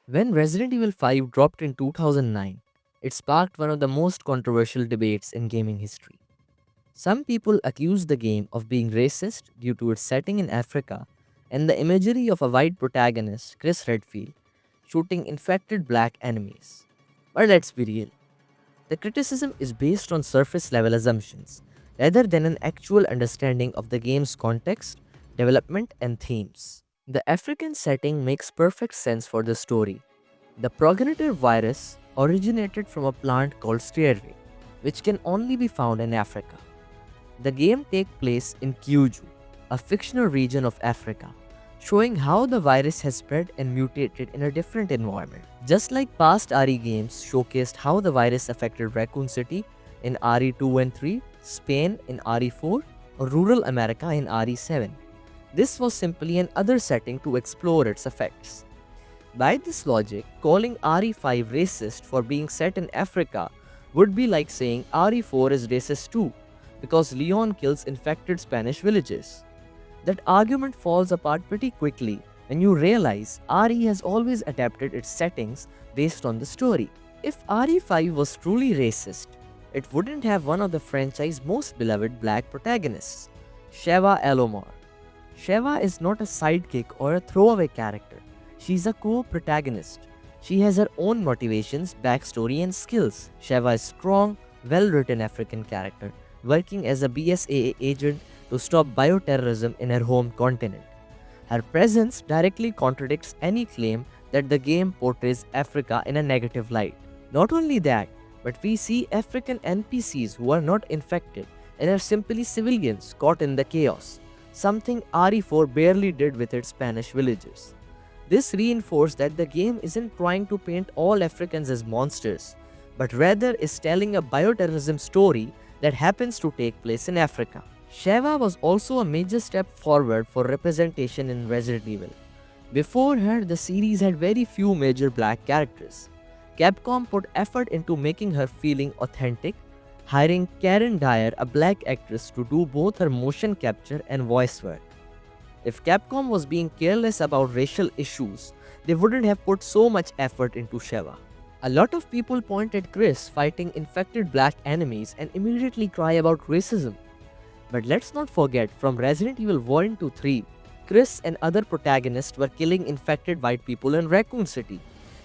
When Resident Evil 5 dropped in 2009, it sparked one of the most controversial debates in gaming history. Some people accused the game of being racist due to its setting in Africa and the imagery of a white protagonist, Chris Redfield, shooting infected black enemies. But let's be real, the criticism is based on surface level assumptions rather than an actual understanding of the game's context, development, and themes. The African setting makes perfect sense for the story. The progenitor virus originated from a plant called stereotypes, which can only be found in Africa. The game takes place in Kyuju, a fictional region of Africa, showing how the virus has spread and mutated in a different environment. Just like past RE games showcased how the virus affected Raccoon City in RE2 and 3, Spain in RE4, or rural America in RE7. This was simply another setting to explore its effects. By this logic, calling RE5 racist for being set in Africa would be like saying RE4 is racist too, because Leon kills infected Spanish villagers. That argument falls apart pretty quickly when you realize RE has always adapted its settings based on the story. If RE5 was truly racist, it wouldn't have one of the franchise's most beloved black protagonists, Sheva Alomar. Sheva is not a sidekick or a throwaway character. She's a co-protagonist. She has her own motivations, backstory, and skills. Sheva is strong, well-written African character, working as a BSAA agent to stop bioterrorism in her home continent. Her presence directly contradicts any claim that the game portrays Africa in a negative light. Not only that, but we see African NPCs who are not infected and are simply civilians caught in the chaos, something RE4 barely did with its Spanish villagers. This reinforced that the game isn't trying to paint all Africans as monsters, but rather is telling a bioterrorism story that happens to take place in Africa. Sheva was also a major step forward for representation in Resident Evil. Before her, the series had very few major black characters. Capcom put effort into making her feeling authentic, hiring Karen Dyer, a black actress, to do both her motion capture and voice work. If Capcom was being careless about racial issues, they wouldn't have put so much effort into Sheva. A lot of people point at Chris fighting infected black enemies and immediately cry about racism. But let's not forget, from Resident Evil 1 to 3, Chris and other protagonists were killing infected white people in Raccoon City.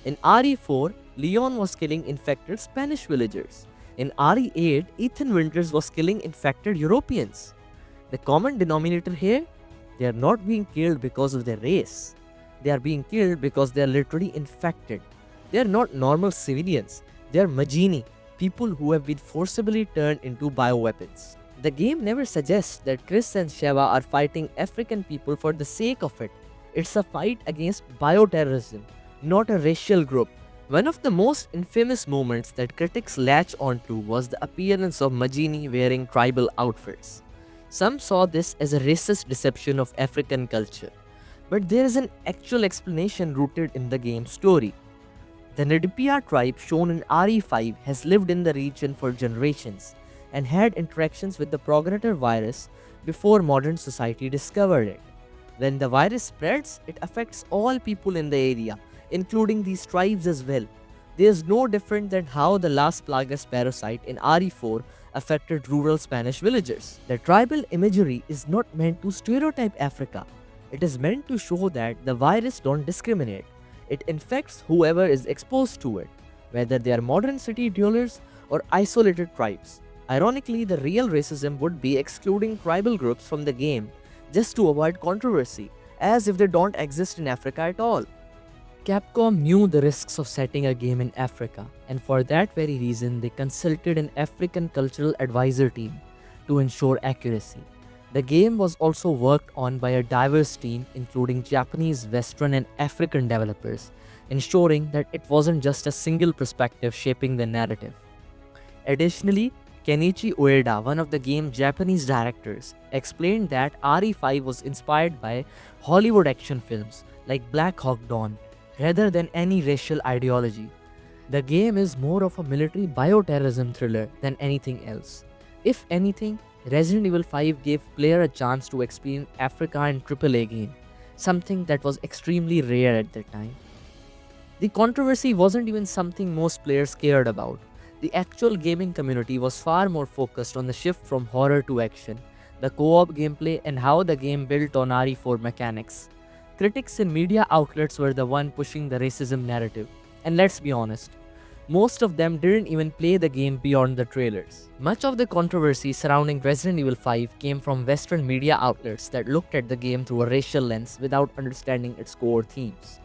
In RE4, Leon was killing infected Spanish villagers. In RE8, Ethan Winters was killing infected Europeans. The common denominator here? They are not being killed because of their race. They are being killed because they are literally infected. They are not normal civilians. They are Magini, people who have been forcibly turned into bioweapons. The game never suggests that Chris and Sheva are fighting African people for the sake of it. It's a fight against bioterrorism, not a racial group. One of the most infamous moments that critics latch onto was the appearance of Magini wearing tribal outfits. Some saw this as a racist deception of African culture, but there is an actual explanation rooted in the game's story. The Nadipia tribe shown in RE5 has lived in the region for generations and had interactions with the progenitor virus before modern society discovered it. When the virus spreads, it affects all people in the area, including these tribes as well. There is no different than how the Las Plagas parasite in RE4 affected rural Spanish villagers. The tribal imagery is not meant to stereotype Africa. It is meant to show that the virus don't discriminate. It infects whoever is exposed to it, whether they are modern city dwellers or isolated tribes. Ironically, the real racism would be excluding tribal groups from the game just to avoid controversy, as if they don't exist in Africa at all. Capcom knew the risks of setting a game in Africa, and for that very reason, they consulted an African cultural advisor team to ensure accuracy. The game was also worked on by a diverse team including Japanese, Western, and African developers, ensuring that it wasn't just a single perspective shaping the narrative. Additionally, Kenichi Ueda, one of the game's Japanese directors, explained that RE5 was inspired by Hollywood action films like Black Hawk Down rather than any racial ideology. The game is more of a military bioterrorism thriller than anything else. If anything, Resident Evil 5 gave player a chance to experience Africa in AAA game, something that was extremely rare at the time. The controversy wasn't even something most players cared about. The actual gaming community was far more focused on the shift from horror to action, the co-op gameplay, and how the game built on RE4 mechanics. Critics and media outlets were the one pushing the racism narrative. And let's be honest, most of them didn't even play the game beyond the trailers. Much of the controversy surrounding Resident Evil 5 came from Western media outlets that looked at the game through a racial lens without understanding its core themes.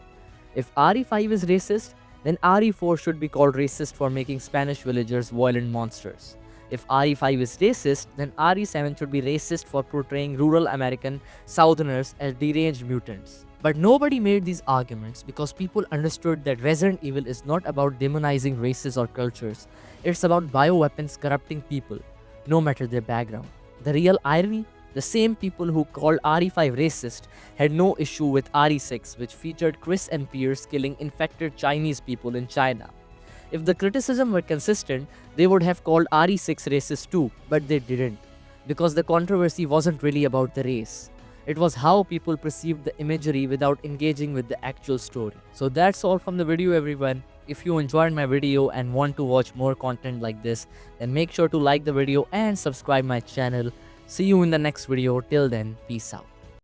If RE5 is racist, then RE4 should be called racist for making Spanish villagers violent monsters. If RE5 is racist, then RE7 should be racist for portraying rural American Southerners as deranged mutants. But nobody made these arguments because people understood that Resident Evil is not about demonizing races or cultures, it's about bioweapons corrupting people, no matter their background. The real irony? The same people who called RE5 racist had no issue with RE6, which featured Chris and Pierce killing infected Chinese people in China. If the criticism were consistent, they would have called RE6 racist too, but they didn't, because the controversy wasn't really about the race. It was how people perceived the imagery without engaging with the actual story. So that's all from the video, everyone. If you enjoyed my video and want to watch more content like this, then make sure to like the video and subscribe my channel. See you in the next video. Till then, peace out.